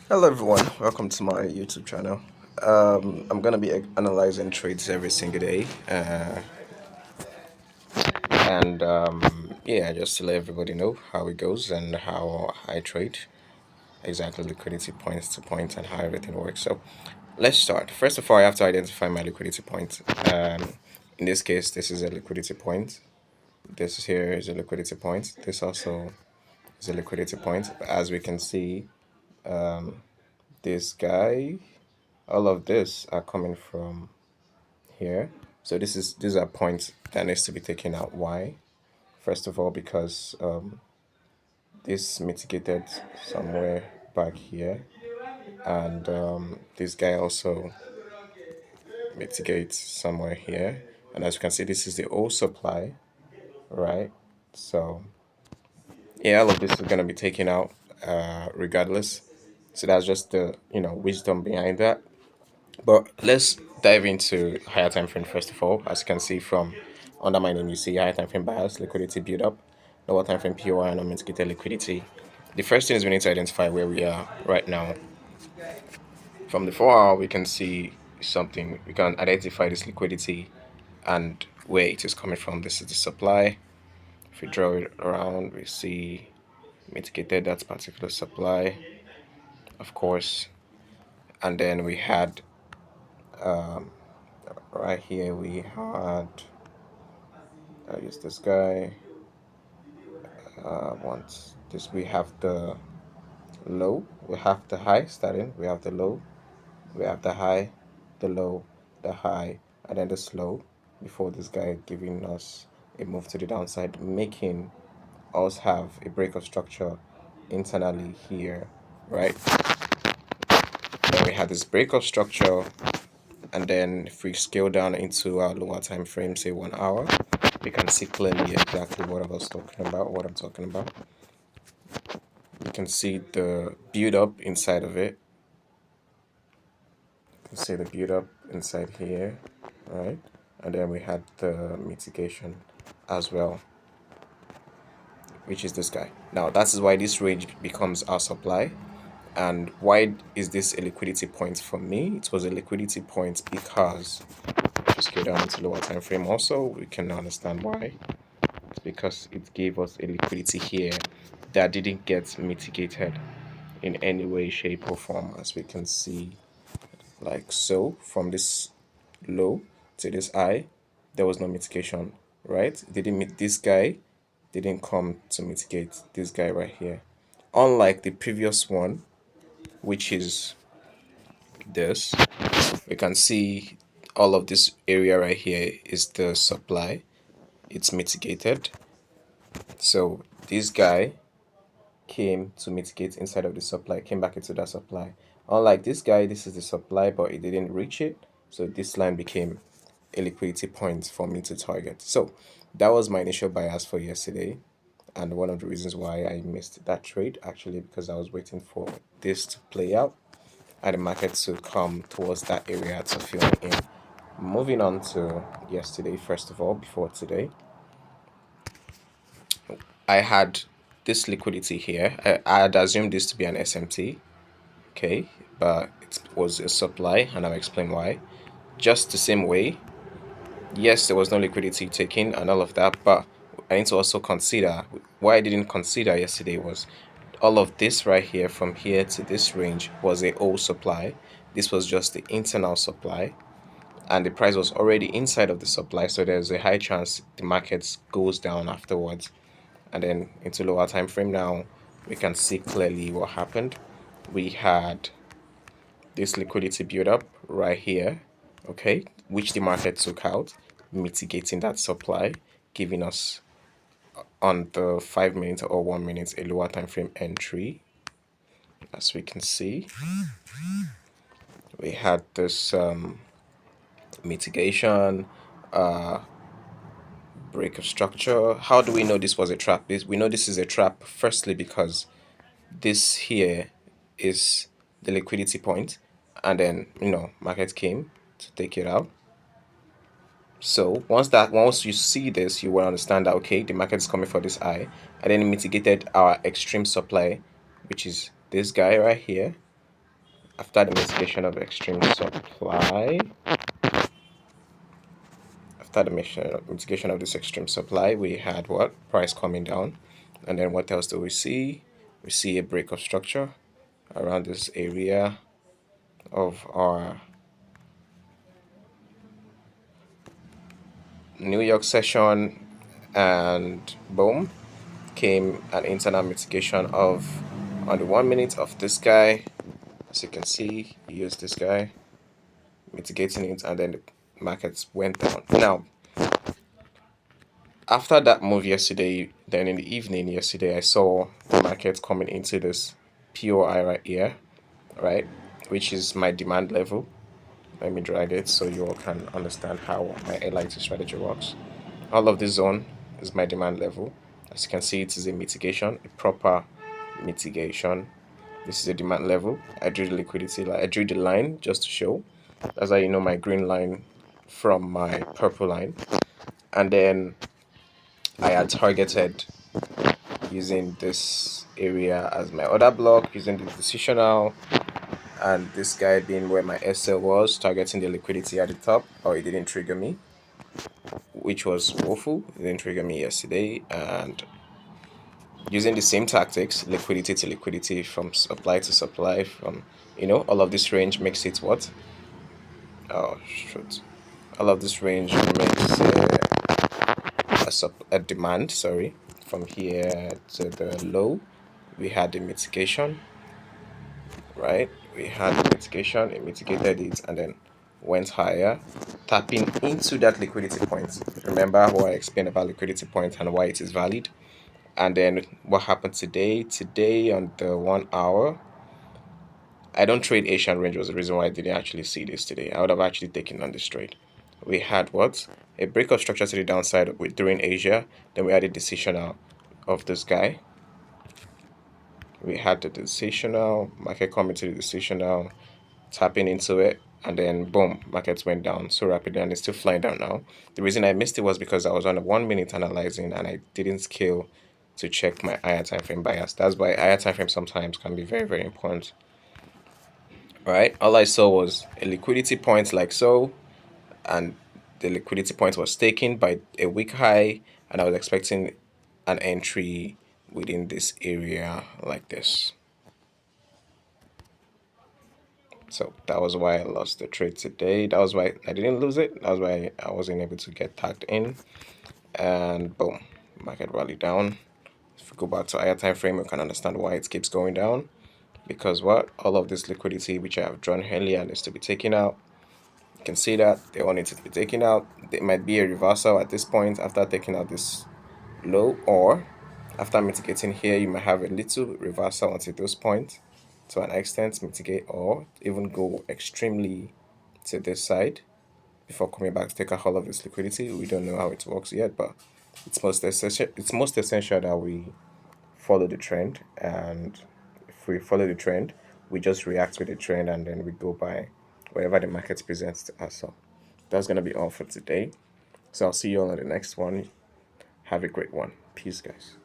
Hello everyone, welcome to my YouTube channel. I'm gonna be analyzing trades every single day, and yeah, just to let everybody know how it goes and how I trade, exactly liquidity points to point and how everything works. So let's start. First of all, I have to identify my liquidity point. In this case, this is a liquidity point. This here is a liquidity point. This also is a liquidity point. As we can see, this guy, all of this are coming from here. So these are points that needs to be taken out. Why? First of all, because this mitigated somewhere back here, and this guy also mitigates somewhere here. And as you can see, this is the old supply, right? So yeah, all of this is gonna be taken out regardless. So that's just the wisdom behind that. But let's dive into higher time frame first of all. As you can see from under my name, you see higher time frame bias, liquidity build up, lower time frame POR, and unmitigated liquidity. The first thing is we need to identify where we are right now. From the 4 hour, we can see something. We can identify this liquidity and where it is coming from. This is the supply. If we draw it around, we see mitigated that particular supply, of course. And then we had right here we had use this guy. Once this we have the low, we have the high starting, we have the low, we have the high, the low, the high, and then the slow before this guy giving us a move to the downside, making us have a break of structure internally here, right? Then we had this break of structure, and then if we scale down into our lower time frame, say 1 hour, we can see clearly exactly what I was talking about, what I'm talking about. You can see the build up inside of it. You can see the build up inside here, right? And then we had the mitigation as well, which is this guy. Now that is why this range becomes our supply. And why is this a liquidity point for me? It was a liquidity point because if you scale down into lower time frame also, we can understand why. It's because it gave us a liquidity here that didn't get mitigated in any way, shape, or form, as we can see, like so. From this low to this high, there was no mitigation, right? It didn't meet this guy, didn't come to mitigate this guy right here. Unlike the previous one, which is this, we can see all of this area right here is the supply. It's mitigated. So this guy came to mitigate inside of the supply, came back into that supply. Unlike this guy, this is the supply, but it didn't reach it. So this line became a liquidity point for me to target. So that was my initial bias for yesterday. And one of the reasons why I missed that trade, actually, because I was waiting for this to play out and the market to come towards that area to fill in. Moving on to yesterday, first of all, before today, I had this liquidity here. I had assumed this to be an SMT, okay, but it was a supply, and I'll explain why. Just the same way, yes, there was no liquidity taken and all of that, but I need to also consider why I didn't consider yesterday was all of this right here from here to this range was a old supply. This was just the internal supply, and the price was already inside of the supply, so there's a high chance the market goes down afterwards. And then into lower time frame now, we can see clearly what happened. We had this liquidity build up right here, okay, which the market took out, mitigating that supply, giving us on the 5 minute or 1 minute a lower time frame entry. As we can see, we had this mitigation, break of structure. How do we know this was a trap? We know this is a trap firstly because this here is the liquidity point, and then market came to take it out. So once you see this, you will understand that okay, the market is coming for this high, and then it mitigated our extreme supply, which is this guy right here. after the mitigation of extreme supply, after the mitigation of this extreme supply, we had what? Price coming down. And then what else do we see? We see a break of structure around this area of our New York session, and boom, came an internal mitigation of on the 1 minute of this guy. As you can see, use this guy mitigating it, and then the markets went down. Now, after that move yesterday, then in the evening yesterday, I saw the market coming into this POI right here, right, which is my demand level. Let me drag it so you all can understand how my LIT strategy works. All of this zone is my demand level. As you can see, it is a mitigation, a proper mitigation. This is a demand level. I drew the liquidity, I drew the line just to show. That's how you know my green line from my purple line. And then I had targeted using this area as my order block, using the decisional, and this guy being where my SL was, targeting the liquidity at the top. Oh, it didn't trigger me, which was woeful. It didn't trigger me yesterday. And using the same tactics, liquidity to liquidity, from supply to supply, from, all of this range makes it what? Oh, shoot. All of this range makes a demand, sorry. From here to the low, we had the mitigation, right? We had the mitigation, it mitigated it, and then went higher, tapping into that liquidity point. Remember what I explained about liquidity point and why it is valid. And then what happened today? Today on the 1 hour, I don't trade Asian range, was the reason why I didn't actually see this today. I would have actually taken on this trade. We had what? A break of structure to the downside during Asia. Then we had a decisional of this guy. We had the decisional, market coming to the decisional, tapping into it, and then boom, markets went down so rapidly, and it's still flying down now. The reason I missed it was because I was on a 1 minute analyzing and I didn't scale to check my higher time frame bias. That's why higher time frame sometimes can be very, very important. All right, all I saw was a liquidity point like so, and the liquidity point was taken by a weak high, and I was expecting an entry within this area like this. So that was why I lost the trade today. That was why I didn't lose it. That was why I wasn't able to get tagged in. And boom, market rally down. If we go back to higher time frame, we can understand why it keeps going down. Because what? All of this liquidity which I have drawn earlier needs to be taken out. You can see that they all need to be taken out. There might be a reversal at this point after taking out this low, or after mitigating here, you might have a little reversal until those points to an extent, mitigate, or even go extremely to this side before coming back to take out all of this liquidity. We don't know how it works yet, but it's most essential. It's most essential that we follow the trend, and if we follow the trend, we just react with the trend, and then we go by whatever the market presents to us. So that's gonna be all for today. So I'll see you all on the next one. Have a great one. Peace, guys.